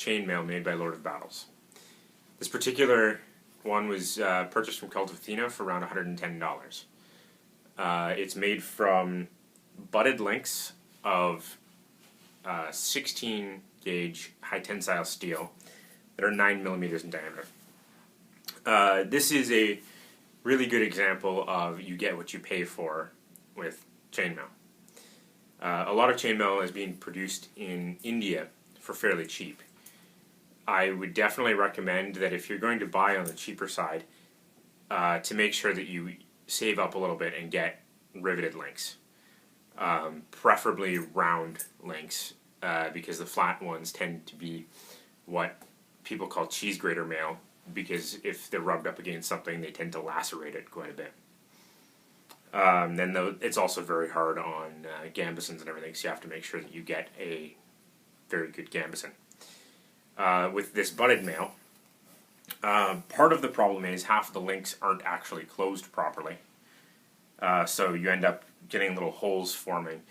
chainmail made by Lord of Battles. This particular one was purchased from Cult of Athena for around $110. It's made from butted links of 16 gauge high tensile steel that are 9 millimeters in diameter. This is a really good example of you get what you pay for with chainmail. A lot of chainmail is being produced in India for fairly cheap. I would definitely recommend that if you're going to buy on the cheaper side, to make sure that you save up a little bit and get riveted links. Preferably round links, because the flat ones tend to be what people call cheese grater mail, because if they're rubbed up against something, they tend to lacerate it quite a bit. Then it's also very hard on gambesons and everything, so you have to make sure that you get a very good gambeson. With this butted mail, part of the problem is half the links aren't actually closed properly. So you end up getting little holes forming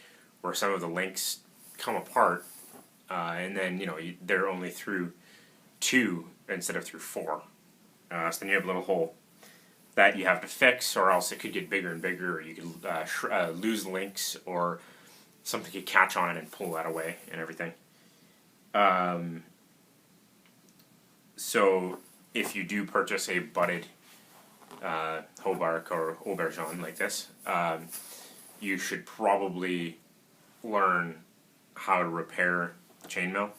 where some of the links come apart, and then they're only through 2 instead of through 4. So then you have a little hole that you have to fix, or else it could get bigger and bigger, or you could lose links, or something could catch on it and pull that away and everything. So if you do purchase a butted Haubergeon or Haubergeon like this, you should probably learn how to repair chainmail.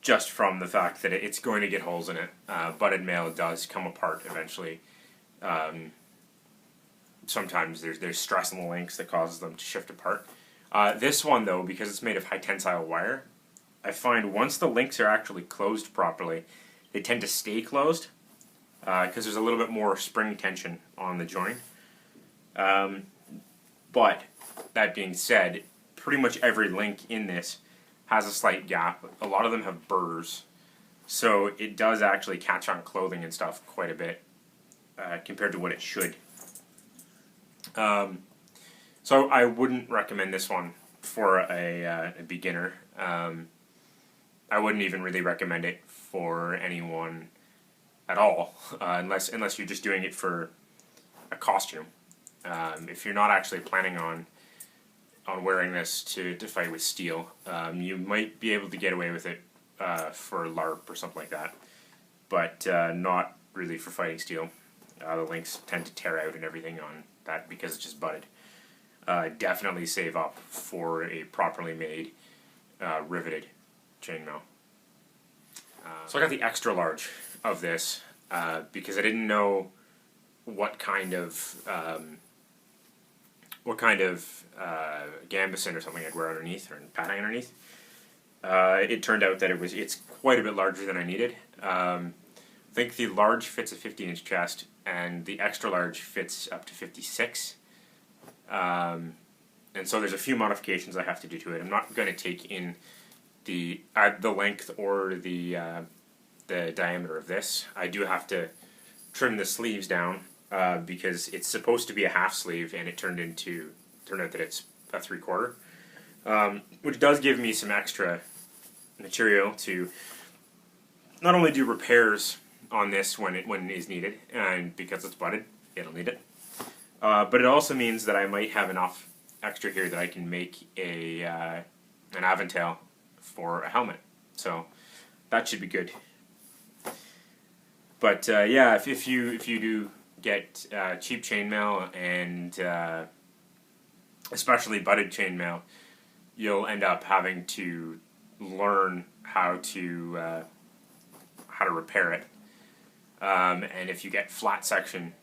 Just from the fact that it's going to get holes in it. Butted mail does come apart eventually. Sometimes there's stress in the links that causes them to shift apart. This one, though, because it's made of high tensile wire, I find once the links are actually closed properly, they tend to stay closed, because there's a little bit more spring tension on the joint. But that being said, pretty much every link in this has a slight gap. A lot of them have burrs, so it does actually catch on clothing and stuff quite a bit compared to what it should. So I wouldn't recommend this one for a beginner. I wouldn't even really recommend it for anyone at all, unless you're just doing it for a costume. If you're not actually planning on wearing this to fight with steel, you might be able to get away with it for LARP or something like that, but not really for fighting steel. The links tend to tear out and everything on that because it's just butted. Definitely save up for a properly made riveted chainmail. So I got the extra large of this because I didn't know what kind of gambeson or something I'd wear underneath, or padding underneath. It turned out that it's quite a bit larger than I needed. I think the large fits a 50-inch chest, and the extra large fits up to 56. And so there's a few modifications I have to do to it. I'm not going to take in the length or the diameter of this. I do have to trim the sleeves down because it's supposed to be a half sleeve, and it turned out that it's a 3/4, which does give me some extra material to not only do repairs on this when it is needed, and because it's butted, it'll need it. But it also means that I might have enough extra here that I can make an aventail for a helmet. So that should be good. But yeah, if you do get cheap chainmail, and especially butted chainmail, you'll end up having to learn how to repair it. And if you get flat section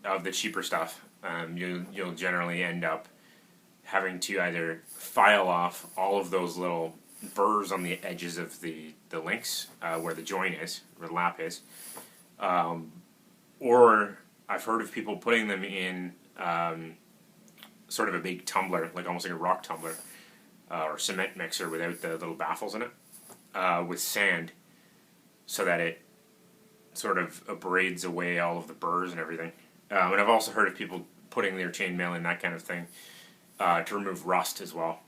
of the cheaper stuff, you'll generally end up having to either file off all of those little burrs on the edges of the links where the joint is, where the lap is, or I've heard of people putting them in sort of a big tumbler, like almost like a rock tumbler or cement mixer without the little baffles in it, with sand, so that it sort of abrades away all of the burrs and everything. And I've also heard of people putting their chainmail in that kind of thing to remove rust as well.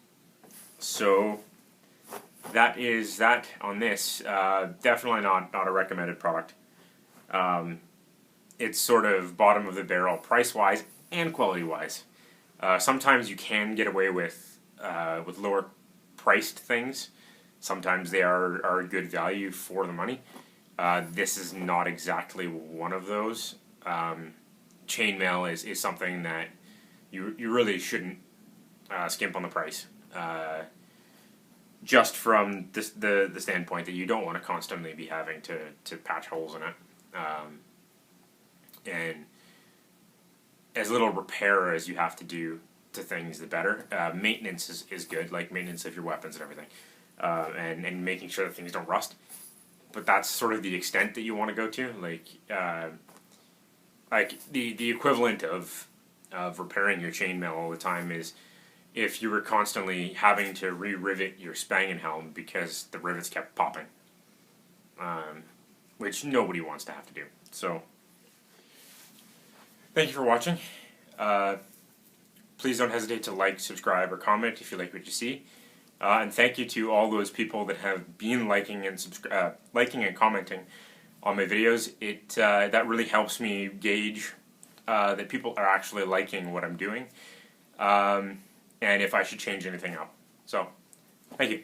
So that is that on this. Definitely not a recommended product. It's sort of bottom of the barrel price-wise and quality-wise. Sometimes you can get away with lower priced things. Sometimes they are good value for the money. This is not exactly one of those. Chainmail is something that you really shouldn't skimp on the price. Just from the standpoint that you don't want to constantly be having to patch holes in it. And as little repair as you have to do to things, the better. Maintenance is good, like maintenance of your weapons and everything. And making sure that things don't rust. But that's sort of the extent that you want to go to. Like the equivalent of repairing your chainmail all the time is if you were constantly having to re-rivet your Spangenhelm because the rivets kept popping. Which nobody wants to have to do. So, thank you for watching. Please don't hesitate to like, subscribe, or comment if you like what you see. And thank you to all those people that have been liking and commenting on my videos. That really helps me gauge that people are actually liking what I'm doing, and if I should change anything up. So, thank you.